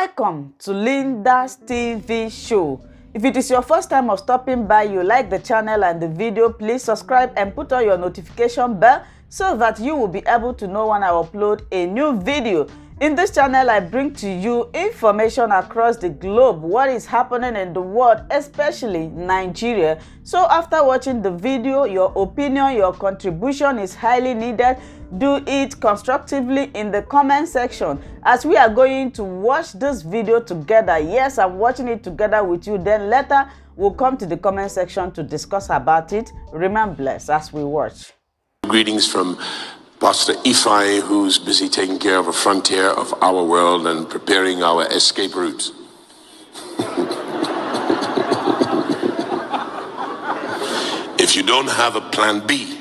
Welcome to Linda's TV show. If it is your first time of stopping by, you like the channel and the video, please subscribe and put on your notification bell so that you will be able to know when I upload a new video. In this channel, I bring to you information across the globe, what is happening in the world, especially Nigeria. So after watching the video, your opinion, your contribution is highly needed. Do it constructively in the comment section as we are going to watch this video together. Yes, I'm watching it together with you. Then later, we'll come to the comment section to discuss about it. Remain blessed as we watch. Greetings from Pastor Baifra, who's busy taking care of a frontier of our world and preparing our escape route. If you don't have a plan B,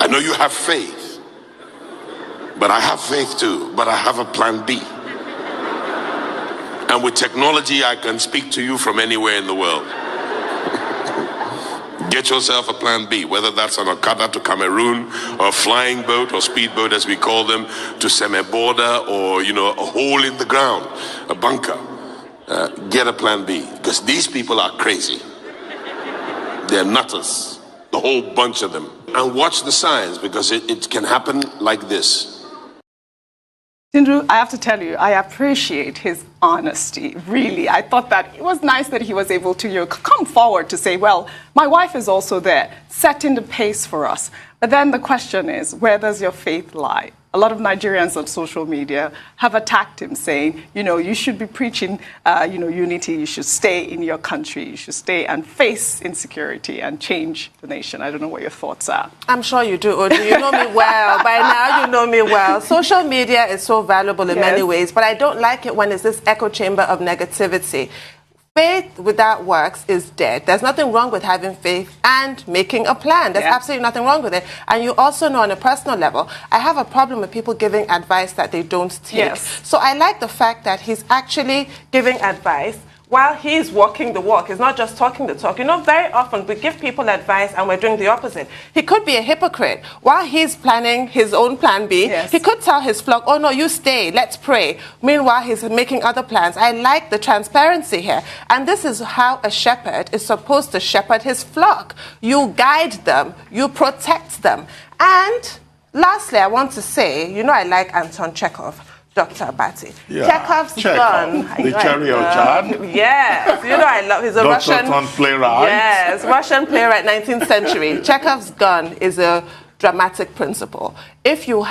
I know you have faith, but I have faith too, but I have a plan B. And with technology, I can speak to you from anywhere in the world. Get yourself a plan B, whether that's an Okada to Cameroon, or a flying boat or speedboat as we call them, to Seme-Border, or, a hole in the ground, a bunker. Get a plan B, because these people are crazy. They're nutters, the whole bunch of them. And watch the signs, because it can happen like this. Tindru, I have to tell you, I appreciate his honesty, really. I thought that it was nice that he was able to come forward to say, well, my wife is also there, setting the pace for us. But then the question is, where does your faith lie? A lot of Nigerians on social media have attacked him, saying, you should be preaching, unity. You should stay in your country. You should stay and face insecurity and change the nation. I don't know what your thoughts are. I'm sure you do, Odu. You know me well. By now, you know me well. Social media is so valuable in many ways, but I don't like it when it's this echo chamber of negativity. Faith without works is dead. There's nothing wrong with having faith and making a plan. There's absolutely nothing wrong with it. And you also know on a personal level, I have a problem with people giving advice that they don't take. Yes. So I like the fact that he's actually giving advice while he's walking the walk. He's not just talking the talk. Very often we give people advice and we're doing the opposite. He could be a hypocrite. While he's planning his own plan B, he could tell his flock, oh no, you stay, let's pray. Meanwhile, he's making other plans. I like the transparency here. And this is how a shepherd is supposed to shepherd his flock. You guide them, you protect them. And lastly, I want to say, I like Anton Chekhov. Dr. Abati. Chekhov's gun. The cherry of Chad. Yes. I love he's a Russian playwright. Yes, Russian playwright, 19th century. Chekhov's gun is a dramatic principle. If you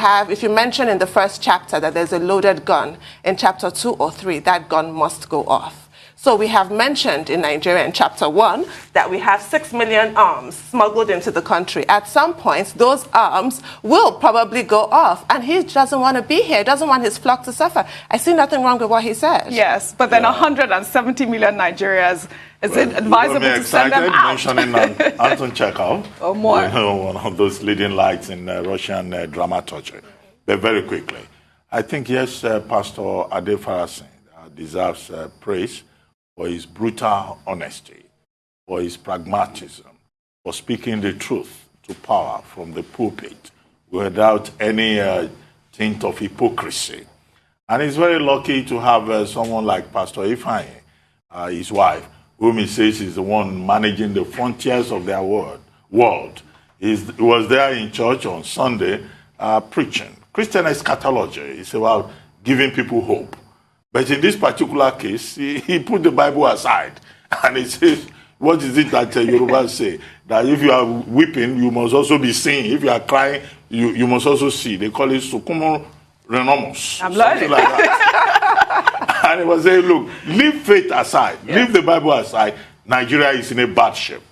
mention in the first chapter that there's a loaded gun, in chapter 2 or 3, that gun must go off. So we have mentioned in Nigeria in chapter 1 that we have 6 million arms smuggled into the country. At some point, those arms will probably go off. And he doesn't want to be here. He doesn't want his flock to suffer. I see nothing wrong with what he said. Yes, but then 170 million Nigerians, is it advisable to send them out? Mentioning Anton Chekhov, or more. One of those leading lights in Russian dramaturgy. But very quickly, I think, yes, Pastor Baifra deserves praise for his brutal honesty, for his pragmatism, for speaking the truth to power from the pulpit without any tint of hypocrisy. And he's very lucky to have someone like Pastor Baifra, his wife, whom he says is the one managing the frontiers of their world. He was there in church on Sunday preaching. Christian eschatology is about giving people hope. But in this particular case, he put the Bible aside. And he says, what is it that Yorubas say? That if you are weeping, you must also be seeing. If you are crying, you must also see. They call it sukumo renomos. I'm learning. Like that. And he was saying, look, leave faith aside. Leave the Bible aside. Nigeria is in a bad shape.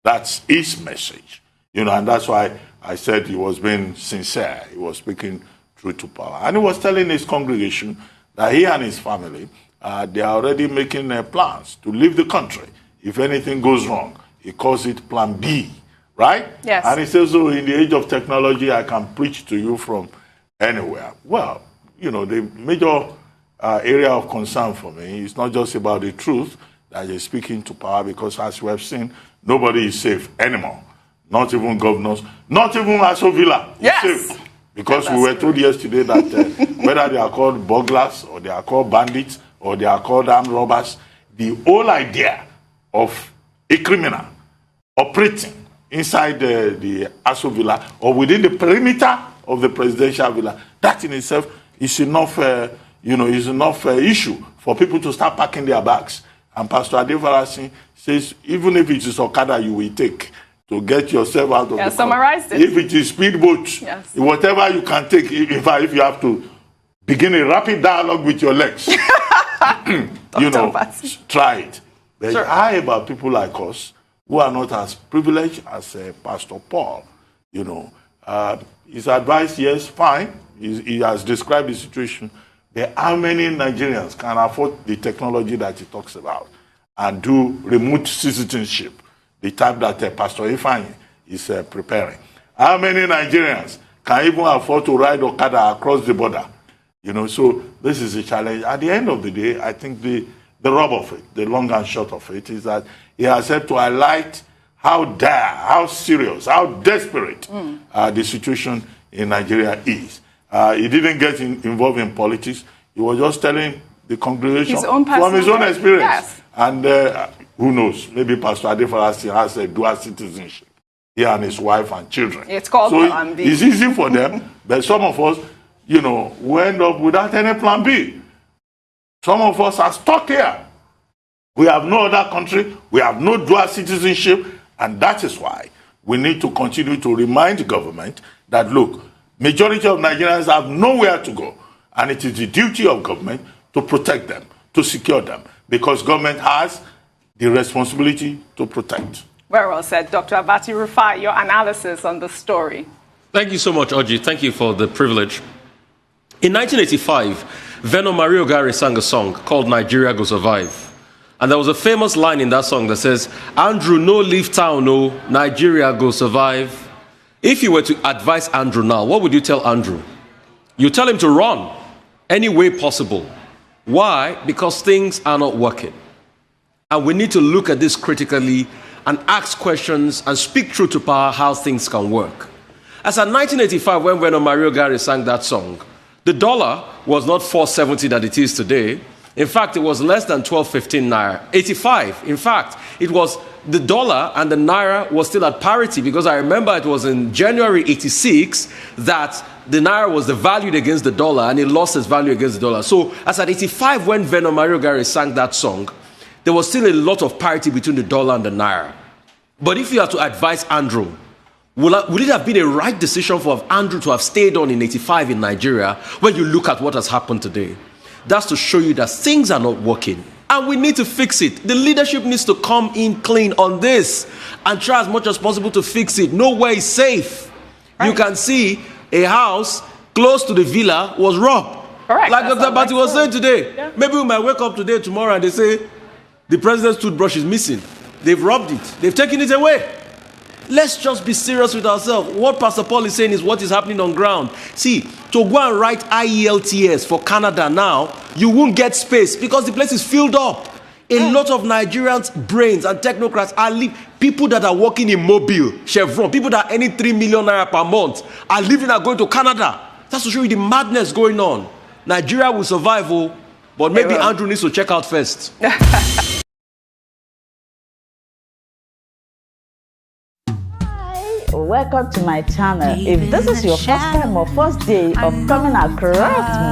That's his message. And that's why I said he was being sincere. He was speaking truth to power. And he was telling his congregation that he and his family, they are already making plans to leave the country. If anything goes wrong, he calls it Plan B, right? Yes. And he says, so in the age of technology, I can preach to you from anywhere. Well, the major area of concern for me is not just about the truth that he's speaking to power, because as we have seen, nobody is safe anymore. Not even governors, not even Asovila is safe. Because we were told yesterday that whether they are called burglars or they are called bandits or they are called armed robbers, the whole idea of a criminal operating inside the Aso Villa or within the perimeter of the presidential villa, that in itself is enough, issue for people to start packing their bags. And Pastor Baifra says, even if it is Okada you will take to get yourself out of the summarized it. If it is speedboat, yes, whatever you can take, in fact, if you have to begin a rapid dialogue with your legs, try it. There's high about people like us who are not as privileged as Pastor Paul. His advice, yes, fine. He has described the situation. But how many Nigerians can afford the technology that he talks about and do remote citizenship, the type that Pastor Ifeanyi is preparing? How many Nigerians can even afford to ride Okada across the border? So this is a challenge. At the end of the day, I think the rub of it, the long and short of it, is that he has had to highlight how dire, how serious, how desperate the situation in Nigeria is. He didn't get involved in politics. He was just telling the congregation from his own experience. Yes. And who knows, maybe Pastor Baifra has a dual citizenship. He and his wife and children. It's called Plan B. It's easy for them, but some of us, we end up without any Plan B. Some of us are stuck here. We have no other country. We have no dual citizenship. And that is why we need to continue to remind the government that, look, majority of Nigerians have nowhere to go. And it is the duty of government to protect them, to secure them, because government has the responsibility to protect. Very well said. Dr. Abati Rufai, your analysis on the story. Thank you so much, Oji. Thank you for the privilege. In 1985, Venom Mario Gari sang a song called Nigeria Go Survive. And there was a famous line in that song that says, Andrew, no leave town, no, Nigeria go survive. If you were to advise Andrew now, what would you tell Andrew? You tell him to run any way possible. Why? Because things are not working. And we need to look at this critically and ask questions and speak truth to power how things can work. As in 1985, when Venom Mario Gari sang that song, the dollar was not 470 that it is today. In fact, it was less than 12-15 naira. 85, in fact, it was the dollar and the naira was still at parity, because I remember it was in January 86 that the naira was devalued against the dollar and it lost its value against the dollar. So as at 85, when Venom Mario Gari sang that song, there was still a lot of parity between the dollar and the naira. But if you had to advise Andrew, would it have been a right decision for Andrew to have stayed on in 85 in Nigeria when you look at what has happened today? That's to show you that things are not working. And we need to fix it. The leadership needs to come in clean on this and try as much as possible to fix it. Nowhere is safe. Right. You can see a house close to the villa was robbed. Correct. Like Dr. Bati was saying today. Yeah. Maybe we might wake up today, tomorrow, and they say the president's toothbrush is missing. They've robbed it. They've taken it away. Let's just be serious with ourselves. What Pastor Paul is saying is what is happening on ground. See, to go and write IELTS for Canada now, you won't get space because the place is filled up. A lot of Nigerians' brains and technocrats are people that are working in Mobile, Chevron, people that are earning 3 million naira per month are living and going to Canada. That's to show you the madness going on. Nigeria will survive, but maybe Andrew needs to check out first. Welcome to my channel. If this is your first time or first day of coming across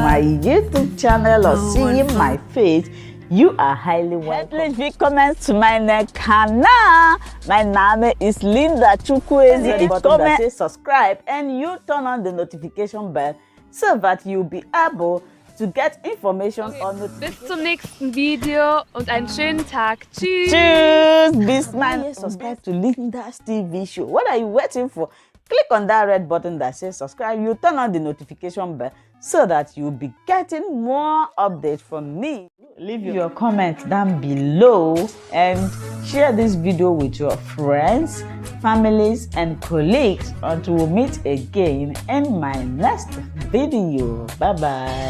my YouTube channel or seeing my face, you are highly welcome. Please leave comments to my canal. My name is Linda Chukwueze. The button that says subscribe and you turn on the notification bell so that you'll be able to get information on notifications. Bis zum nächsten Video und einen schönen Tag. Tschüss. Tschüss. Bis man. Subscribe to Linda's TV show. What are you waiting for? Click on that red button that says subscribe. You turn on the notification bell so that you'll be getting more updates from me. Leave your comments down below and share this video with your friends, families, and colleagues until we meet again in my next video. Bye bye.